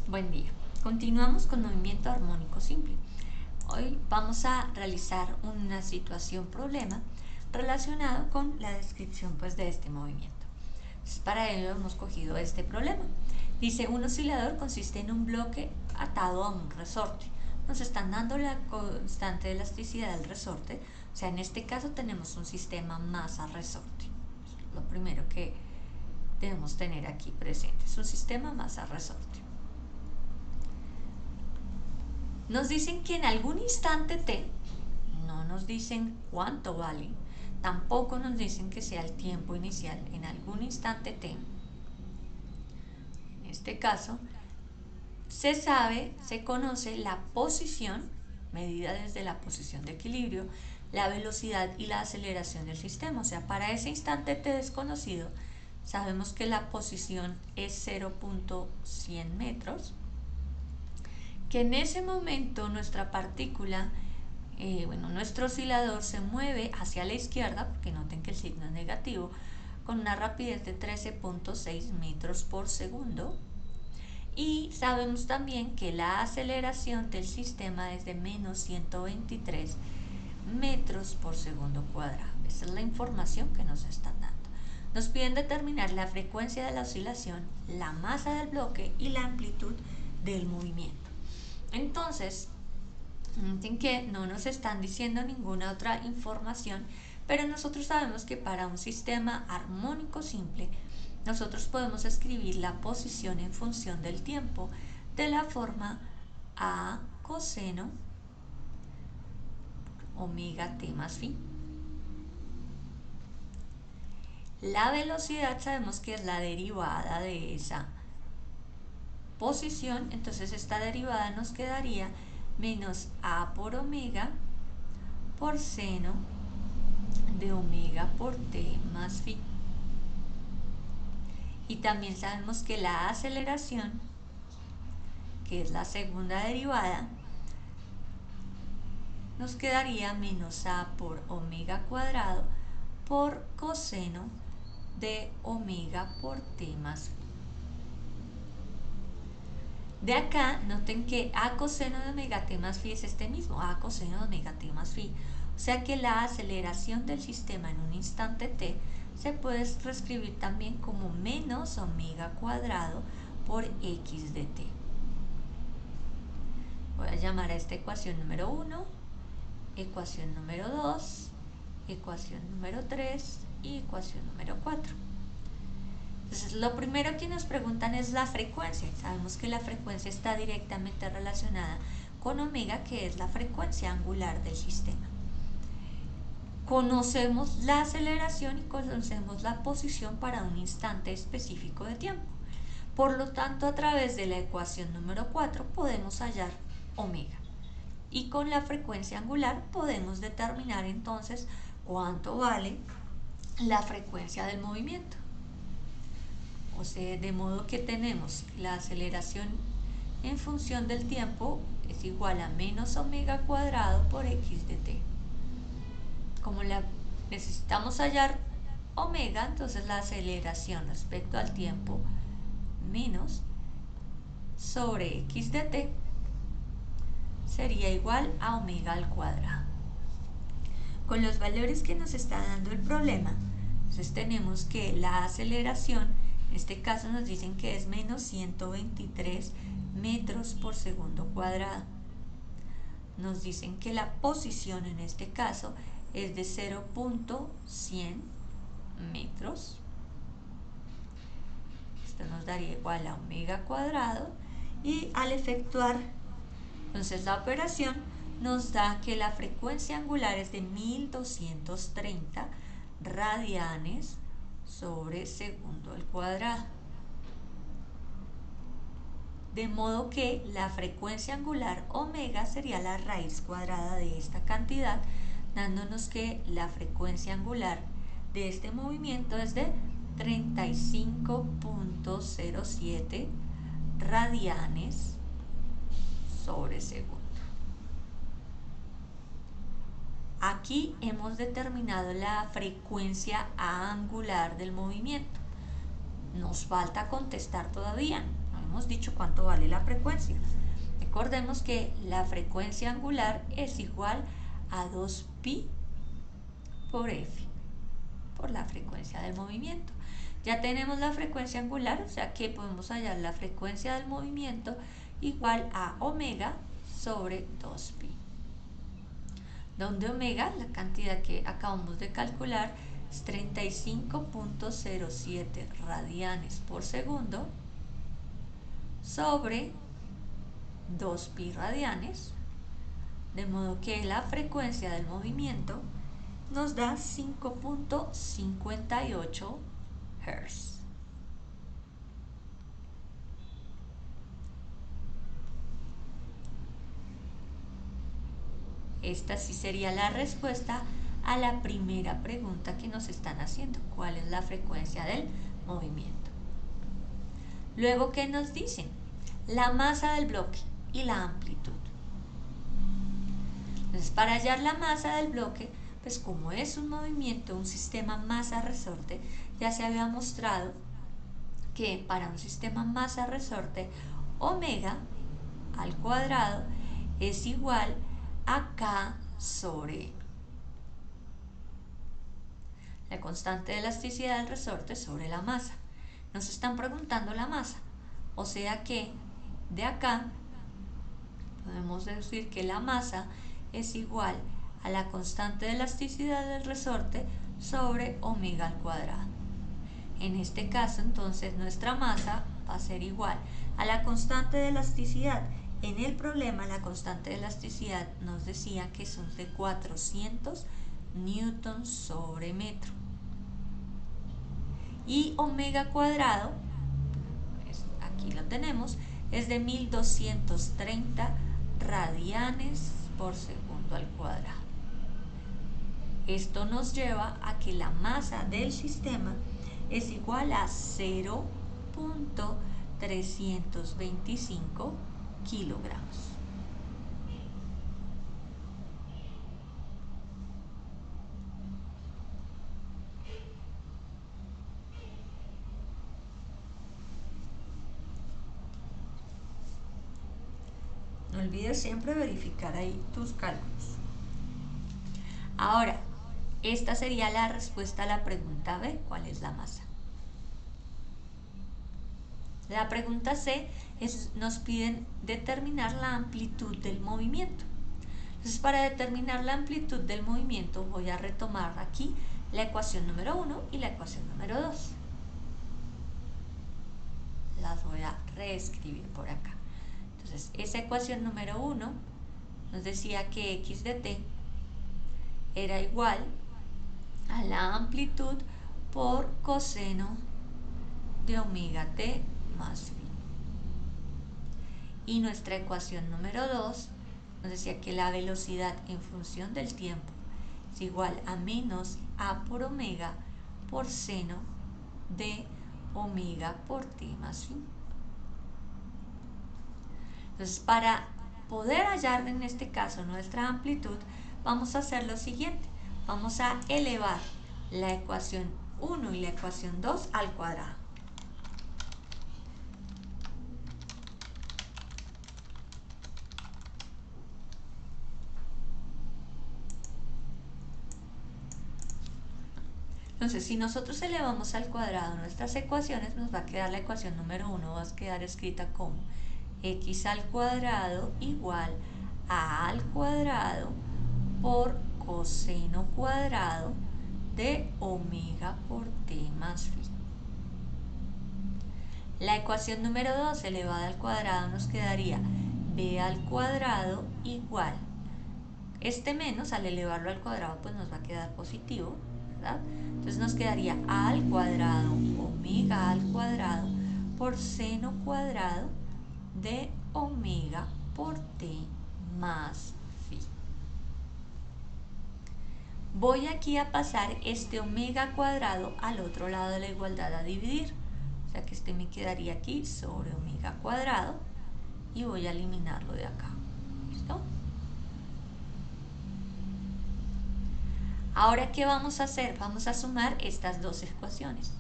Buen día. Continuamos con movimiento armónico simple. Hoy vamos a realizar una situación problema relacionado con la descripción de este movimiento. Entonces, para ello hemos cogido este problema. Dice, un oscilador consiste en un bloque atado a un resorte. Nos están dando la constante de elasticidad del resorte, o sea, en este caso tenemos un sistema masa-resorte. Lo primero que debemos tener aquí presente es un sistema masa-resorte. Nos dicen que en algún instante t, no nos dicen cuánto vale, tampoco nos dicen que sea el tiempo inicial, en algún instante t. En este caso, se conoce la posición, medida desde la posición de equilibrio, la velocidad y la aceleración del sistema. O sea, para ese instante t desconocido, sabemos que la posición es 0.100 metros, que en ese momento nuestra partícula, nuestro oscilador se mueve hacia la izquierda, porque noten que el signo es negativo, con una rapidez de 13.6 metros por segundo. Y sabemos también que la aceleración del sistema es de menos 123 metros por segundo cuadrado. Esa es la información que nos están dando. Nos piden determinar la frecuencia de la oscilación, la masa del bloque y la amplitud del movimiento. Entonces, noten que no nos están diciendo ninguna otra información, pero nosotros sabemos que para un sistema armónico simple, nosotros podemos escribir la posición en función del tiempo de la forma a coseno omega t más phi. La velocidad sabemos que es la derivada de esa posición, entonces esta derivada nos quedaría menos a por omega por seno de omega por t más phi. Y también sabemos que la aceleración, que es la segunda derivada, nos quedaría menos a por omega cuadrado por coseno de omega por t más phi. De acá, noten que a coseno de omega t más phi es este mismo, a coseno de omega t más phi. O sea que la aceleración del sistema en un instante t se puede reescribir también como menos omega cuadrado por x de t. Voy a llamar a esta ecuación número 1, ecuación número 2, ecuación número 3 y ecuación número 4. Entonces, lo primero que nos preguntan es la frecuencia. Sabemos que la frecuencia está directamente relacionada con omega, que es la frecuencia angular del sistema. Conocemos la aceleración y conocemos la posición para un instante específico de tiempo. Por lo tanto, a través de la ecuación número 4 podemos hallar omega. Y con la frecuencia angular podemos determinar entonces cuánto vale la frecuencia del movimiento. O sea, de modo que tenemos la aceleración en función del tiempo es igual a menos omega cuadrado por x de t. Como necesitamos hallar omega, entonces la aceleración respecto al tiempo menos sobre x de t sería igual a omega al cuadrado. Con los valores que nos está dando el problema, entonces tenemos que la aceleración, en este caso nos dicen que es menos 123 metros por segundo cuadrado. Nos dicen que la posición en este caso es de 0.100 metros. Esto nos daría igual a omega cuadrado, y al efectuar entonces la operación nos da que la frecuencia angular es de 1230 radianes sobre segundo al cuadrado. De modo que la frecuencia angular omega sería la raíz cuadrada de esta cantidad, dándonos que la frecuencia angular de este movimiento es de 35.07 radianes sobre segundo. Aquí hemos determinado la frecuencia angular del movimiento. Nos falta contestar todavía, no habíamos dicho cuánto vale la frecuencia. Recordemos que la frecuencia angular es igual a 2pi por f, por la frecuencia del movimiento. Ya tenemos la frecuencia angular, o sea que podemos hallar la frecuencia del movimiento igual a omega sobre 2pi, donde omega, la cantidad que acabamos de calcular, es 35.07 radianes por segundo sobre 2pi radianes, de modo que la frecuencia del movimiento nos da 5.58 Hz. Esta sí sería la respuesta a la primera pregunta que nos están haciendo: ¿cuál es la frecuencia del movimiento? Luego, ¿qué nos dicen? La masa del bloque y la amplitud. Entonces, para hallar la masa del bloque, pues como es un movimiento, un sistema masa-resorte, ya se había mostrado que para un sistema masa-resorte, omega al cuadrado es igual a K sobre la constante de elasticidad del resorte sobre la masa. Nos están preguntando la masa, o sea que de acá podemos deducir que la masa es igual a la constante de elasticidad del resorte sobre omega al cuadrado. En este caso, entonces, nuestra masa va a ser igual a la constante de elasticidad. En el problema, la constante de elasticidad nos decía que son de 400 newtons sobre metro. Y omega cuadrado, aquí lo tenemos, es de 1230 radianes por segundo al cuadrado. Esto nos lleva a que la masa del sistema es igual a 0.325 kilogramos. No olvides siempre verificar ahí tus cálculos. Ahora, esta sería la respuesta a la pregunta B: ¿cuál es la masa? La pregunta C nos piden determinar la amplitud del movimiento. Entonces, para determinar la amplitud del movimiento voy a retomar aquí la ecuación número 1 y la ecuación número 2. Las voy a reescribir por acá. Entonces, esa ecuación número 1 nos decía que x de t era igual a la amplitud por coseno de omega t más phi. Y nuestra ecuación número 2 nos decía que la velocidad en función del tiempo es igual a menos a por omega por seno de omega por t más phi. Entonces, para poder hallar en este caso nuestra amplitud, vamos a hacer lo siguiente: vamos a elevar la ecuación 1 y la ecuación 2 al cuadrado. Entonces, si nosotros elevamos al cuadrado nuestras ecuaciones, nos va a quedar la ecuación número 1, va a quedar escrita como x al cuadrado igual a al cuadrado por coseno cuadrado de omega por t más phi. La ecuación número 2 elevada al cuadrado nos quedaría b al cuadrado igual, este menos al elevarlo al cuadrado pues nos va a quedar positivo, ¿verdad? Entonces nos quedaría a al cuadrado omega al cuadrado por seno cuadrado de omega por t más phi. Voy aquí a pasar este omega cuadrado al otro lado de la igualdad a dividir, o sea que este me quedaría aquí sobre omega cuadrado y voy a eliminarlo de acá. ¿Listo? Ahora, ¿qué vamos a hacer? Vamos a sumar estas dos ecuaciones.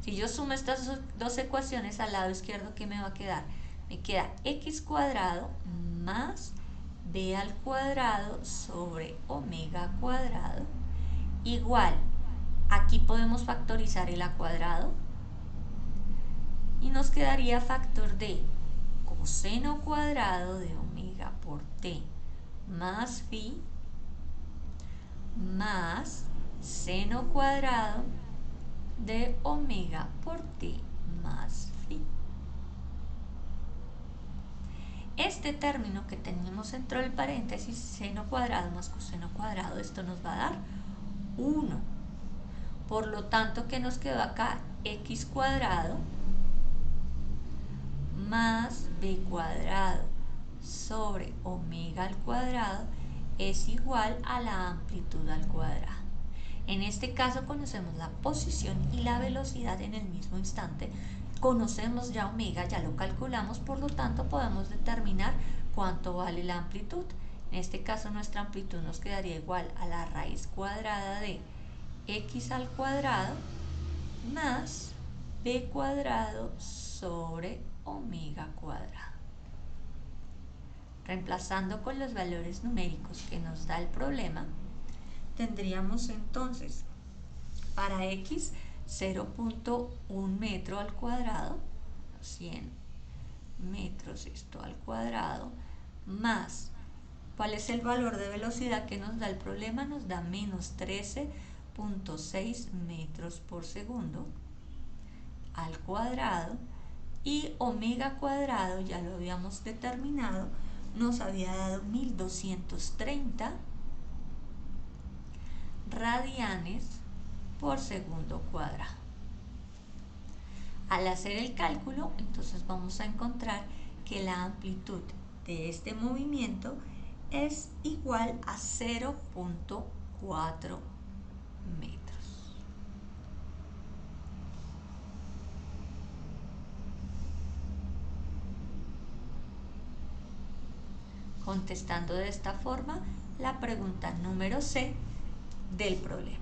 Si yo sumo estas dos ecuaciones al lado izquierdo, ¿qué me va a quedar? Me queda x cuadrado más b al cuadrado sobre omega cuadrado igual, aquí podemos factorizar el a cuadrado y nos quedaría factor de coseno cuadrado de omega por t más phi más seno cuadrado de omega por t más phi. Este término que tenemos dentro del paréntesis, seno cuadrado más coseno cuadrado, esto nos va a dar 1. Por lo tanto, ¿qué nos quedó acá? X cuadrado más b cuadrado sobre omega al cuadrado es igual a la amplitud al cuadrado. En este caso conocemos la posición y la velocidad en el mismo instante. Conocemos ya omega, ya lo calculamos, por lo tanto podemos determinar cuánto vale la amplitud. En este caso nuestra amplitud nos quedaría igual a la raíz cuadrada de x al cuadrado más b cuadrado sobre omega cuadrado. Reemplazando con los valores numéricos que nos da el problema, tendríamos entonces para x 0.1 metro al cuadrado, 100 metros esto al cuadrado, más, ¿cuál es el valor de velocidad que nos da el problema? Nos da menos 13.6 metros por segundo al cuadrado, y omega cuadrado, ya lo habíamos determinado, nos había dado 1230 radianes por segundo cuadrado. Al hacer el cálculo, entonces vamos a encontrar que la amplitud de este movimiento es igual a 0.4 metros. Contestando de esta forma la pregunta número C del problema.